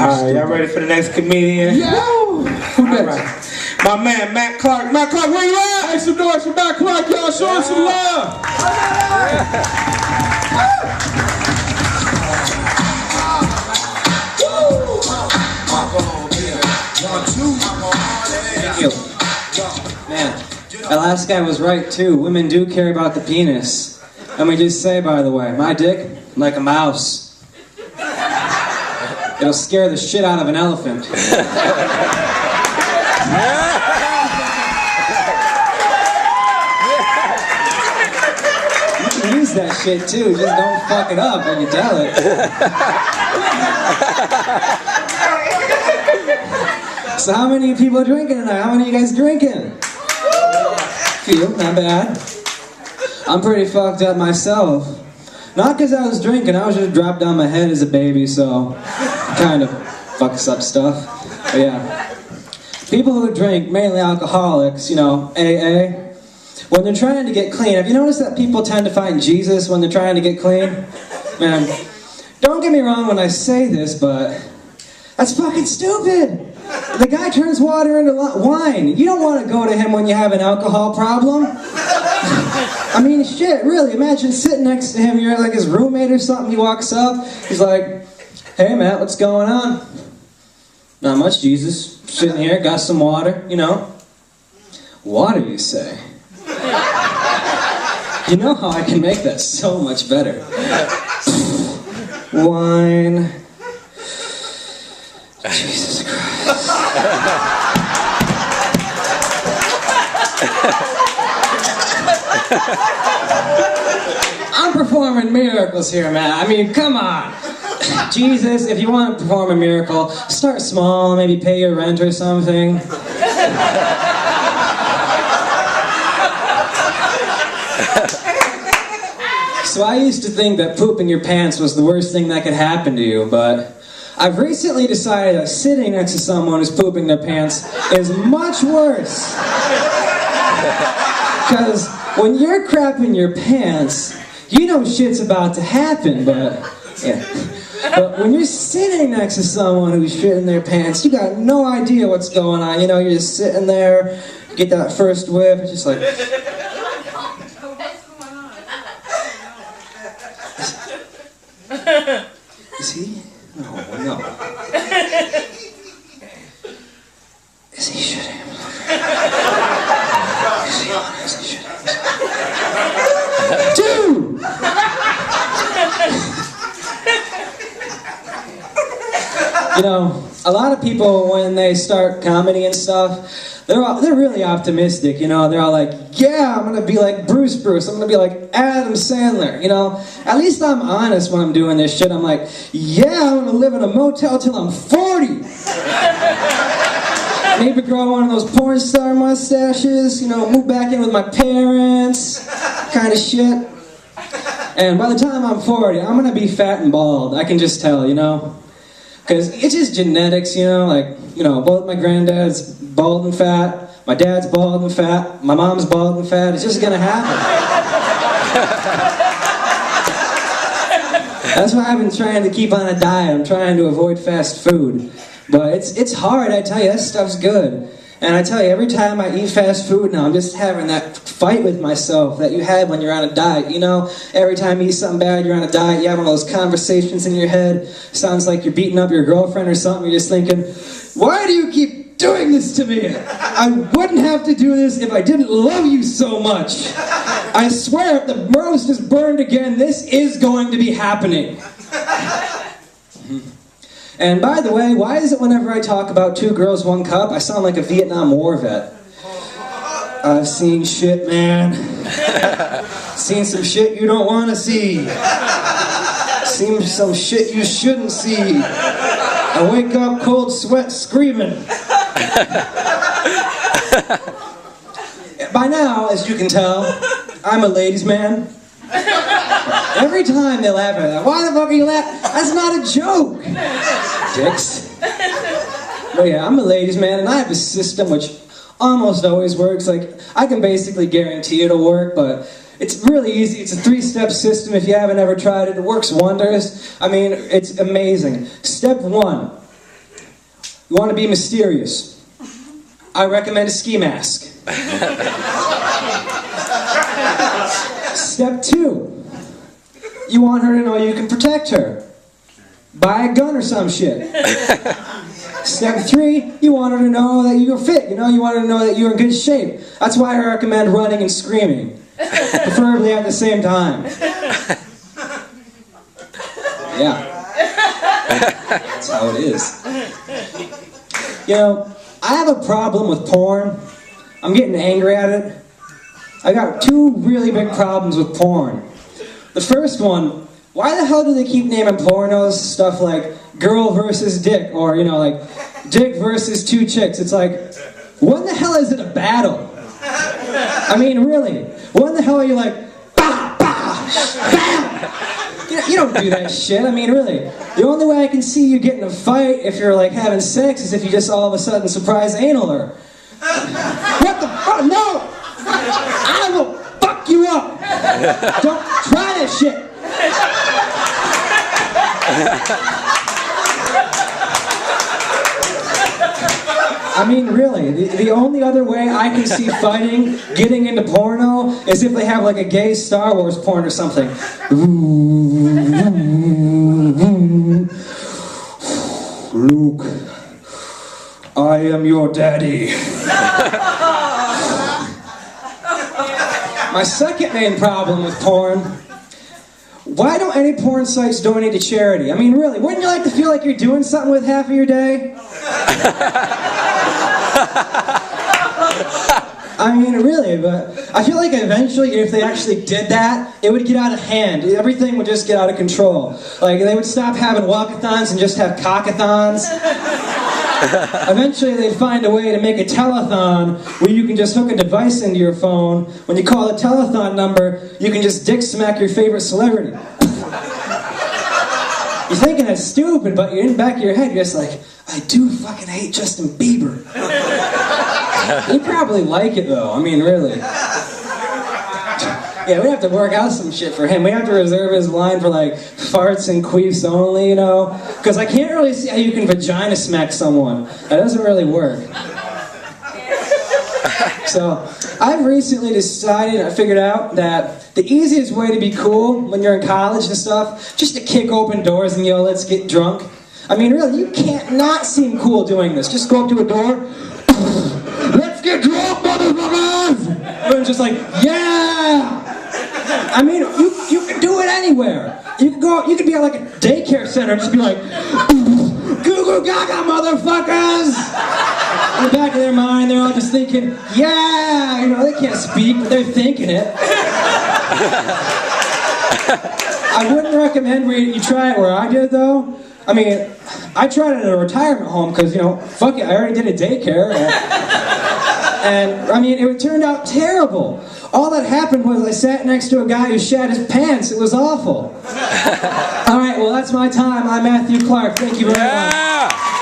Alright, y'all ready for the next comedian? Yeah! Who next? Right. My man, Matt Clark. Matt Clark, where you at? Hey, some noise for Matt Clark, y'all. Show him some love. Thank you. Man, that last guy was right too. Women do care about the penis. Let me just say, by the way, my dick, I'm like a mouse. It'll scare the shit out of an elephant. You can use that shit too, just don't fuck it up when you tell it. So how many people are drinking tonight? How many of you guys drinking? Few, not bad. I'm pretty fucked up myself. Not because I was drinking, I was just dropped down my head as a baby, so kind of fucks up stuff. But yeah. People who drink, mainly alcoholics, you know, AA, when they're trying to get clean, have you noticed that people tend to find Jesus when they're trying to get clean? Man, don't get me wrong when I say this, but that's fucking stupid. The guy turns water into wine. You don't want to go to him when you have an alcohol problem. I mean, shit, really, imagine sitting next to him, you're like his roommate or something, he walks up, he's like, hey Matt, what's going on? Not much, Jesus. Sitting here, got some water, you know. Water, you say? You know how I can make that so much better. Wine. Jesus Christ. I'm performing miracles here, man. I mean, come on. Jesus, if you want to perform a miracle, start small, maybe pay your rent or something. So I used to think that pooping your pants was the worst thing that could happen to you, but I've recently decided that sitting next to someone who's pooping their pants is much worse. Because when you're crapping your pants, you know shit's about to happen, but yeah. But when you're sitting next to someone who's shitting their pants, you got no idea what's going on. You know, you're just sitting there, you get that first whiff, it's just like... Is he? No, no. Is he shitting? Is he on? Is he shitting? Dude! You know, a lot of people, when they start comedy and stuff, they're really optimistic, you know. They're all like, yeah, I'm gonna be like Bruce, I'm gonna be like Adam Sandler, you know. At least I'm honest when I'm doing this shit. I'm like, yeah, I'm gonna live in a motel till I'm 40. Maybe grow one of those porn star mustaches, you know, move back in with my parents, kind of shit. And by the time I'm 40, I'm gonna be fat and bald. I can just tell, you know. Because it's just genetics, you know, like, you know, both my granddad's bald and fat, my dad's bald and fat, my mom's bald and fat, it's just gonna happen. That's why I've been trying to keep on a diet. I'm trying to avoid fast food. But it's hard, I tell you, that stuff's good. And I tell you, every time I eat fast food now, I'm just having that fight with myself that you have when you're on a diet, you know? Every time you eat something bad, you're on a diet, you have one of those conversations in your head, sounds like you're beating up your girlfriend or something, you're just thinking, why do you keep doing this to me? I wouldn't have to do this if I didn't love you so much. I swear, if the roast is burned again, this is going to be happening. And by the way, why is it whenever I talk about 2 girls, 1 cup, I sound like a Vietnam War vet? I've seen shit, man. Seen some shit you don't want to see. Seen some shit you shouldn't see. I wake up cold sweat screaming. By now, as you can tell, I'm a ladies' man. Every time they laugh at that, why the fuck are you laughing? That's not a joke. Dicks. But yeah, I'm a ladies' man, and I have a system which almost always works. Like, I can basically guarantee it'll work, but it's really easy. It's a 3-step system. If you haven't ever tried it, it works wonders. I mean, it's amazing. Step 1, You want to be mysterious. I recommend a ski mask. Step 2. You want her to know you can protect her. Buy a gun or some shit. Step 3, you want her to know that you're fit. You want her to know that you're in good shape. That's why I recommend running and screaming. Preferably at the same time. Yeah. That's how it is. I have a problem with porn. I'm getting angry at it. I got 2 really big problems with porn. The first one, why the hell do they keep naming pornos stuff like girl versus dick, or, like dick versus 2 chicks? It's like, when the hell is it a battle? I mean, really, when the hell are you like, bah, bah, bam? You don't do that shit. I mean, really, the only way I can see you get in a fight if you're like having sex is if you just all of a sudden surprise anal her. What the fuck? No! I will fuck you up! Don't try that shit! I mean, really, the only other way I can see fighting, getting into porno, is if they have like a gay Star Wars porn or something. Luke, I am your daddy. My second main problem with porn, why don't any porn sites donate to charity? I mean, really, wouldn't you like to feel like you're doing something with half of your day? I mean, really, but I feel like eventually, if they actually did that, it would get out of hand. Everything would just get out of control. Like, they would stop having walkathons and just have cockathons. Eventually, they'd find a way to make a telethon where you can just hook a device into your phone. When you call the telethon number, you can just dick smack your favorite celebrity. You're thinking that's stupid, but in the back of your head, you're just like, I do fucking hate Justin Bieber. He'd probably like it, though. I mean, really. Yeah, we have to work out some shit for him. We have to reserve his line for, like, farts and queefs only, Because I can't really see how you can vagina smack someone. That doesn't really work. So, I've recently decided, I figured out that the easiest way to be cool when you're in college and stuff, just to kick open doors and yell, let's get drunk. I mean, really, you can't not seem cool doing this. Just go up to a door, let's get drunk, motherfuckers! And just like, yeah! I mean, you can do it anywhere. You could be at like a daycare center and just be like, goo goo gaga, motherfuckers! In the back of their mind, they're all just thinking, yeah! They can't speak, but they're thinking it. I wouldn't recommend you try it where I did, though. I mean, I tried it at a retirement home because, fuck it, I already did a daycare. And, I mean, it turned out terrible. All that happened was I sat next to a guy who shat his pants. It was awful. All right, well, that's my time. I'm Matthew Clark. Thank you very much.